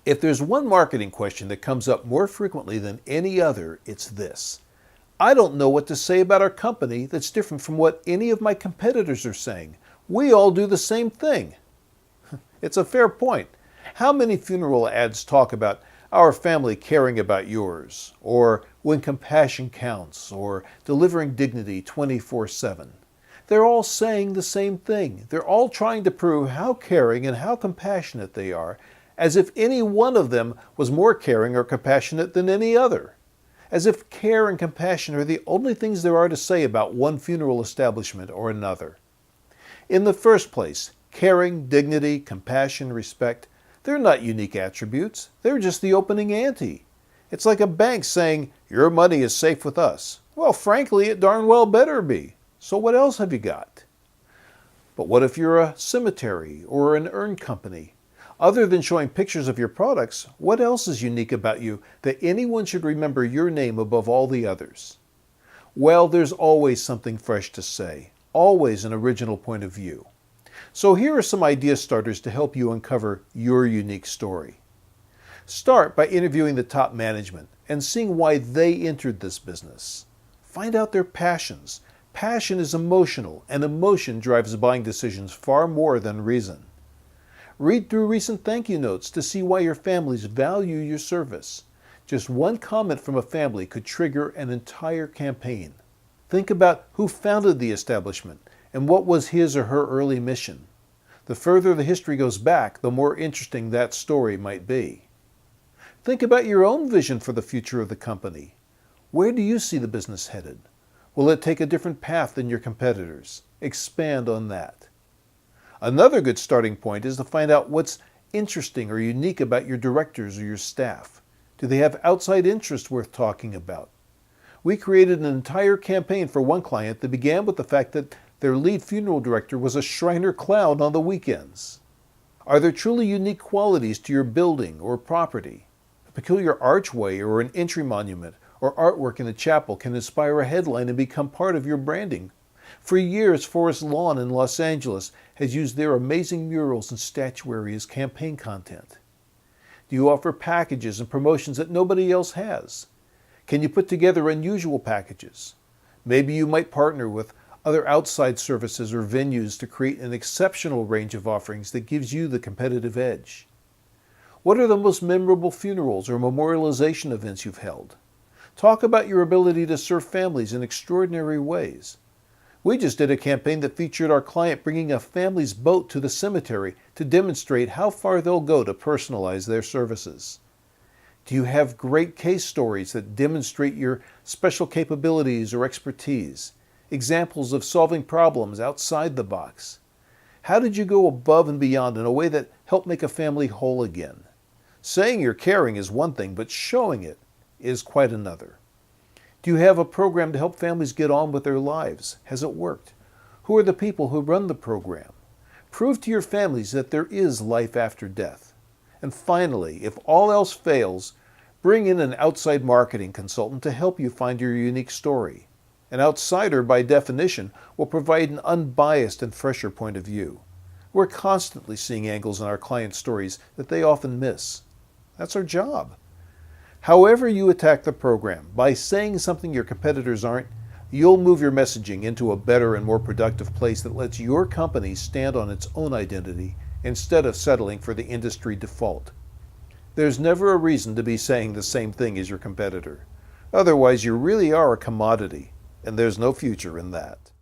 If there's one marketing question that comes up more frequently than any other, it's this. I don't know what to say about our company that's different from what any of my competitors are saying. We all do the same thing. It's a fair point. How many funeral ads talk about our family caring about yours, or when compassion counts, or delivering dignity 24/7? They're all saying the same thing. They're all trying to prove how caring and how compassionate they are, as if any one of them was more caring or compassionate than any other. As if care and compassion are the only things there are to say about one funeral establishment or another. In the first place, caring, dignity, compassion, respect, they're not unique attributes. They're just the opening ante. It's like a bank saying, your money is safe with us. Well, frankly, it darn well better be. So what else have you got? But what if you're a cemetery or an urn company? Other than showing pictures of your products, what else is unique about you that anyone should remember your name above all the others? Well, there's always something fresh to say, always an original point of view. So here are some idea starters to help you uncover your unique story. Start by interviewing the top management and seeing why they entered this business. Find out their passions. Passion is emotional, and emotion drives buying decisions far more than reason. Read through recent thank you notes to see why your families value your service. Just one comment from a family could trigger an entire campaign. Think about who founded the establishment and what was his or her early mission. The further the history goes back, the more interesting that story might be. Think about your own vision for the future of the company. Where do you see the business headed? Will it take a different path than your competitors? Expand on that. Another good starting point is to find out what's interesting or unique about your directors or your staff. Do they have outside interests worth talking about? We created an entire campaign for one client that began with the fact that their lead funeral director was a Shriner clown on the weekends. Are there truly unique qualities to your building or property? A peculiar archway or an entry monument or artwork in the chapel can inspire a headline and become part of your branding. For years, Forest Lawn in Los Angeles has used their amazing murals and statuary as campaign content. Do you offer packages and promotions that nobody else has? Can you put together unusual packages? Maybe you might partner with other outside services or venues to create an exceptional range of offerings that gives you the competitive edge. What are the most memorable funerals or memorialization events you've held? Talk about your ability to serve families in extraordinary ways. We just did a campaign that featured our client bringing a family's boat to the cemetery to demonstrate how far they'll go to personalize their services. Do you have great case stories that demonstrate your special capabilities or expertise? Examples of solving problems outside the box? How did you go above and beyond in a way that helped make a family whole again? Saying you're caring is one thing, but showing it is quite another. Do you have a program to help families get on with their lives? Has it worked? Who are the people who run the program? Prove to your families that there is life after death. And finally, if all else fails, bring in an outside marketing consultant to help you find your unique story. An outsider, by definition, will provide an unbiased and fresher point of view. We're constantly seeing angles in our clients' stories that they often miss. That's our job. However you attack the program, by saying something your competitors aren't, you'll move your messaging into a better and more productive place that lets your company stand on its own identity instead of settling for the industry default. There's never a reason to be saying the same thing as your competitor. Otherwise, you really are a commodity, and there's no future in that.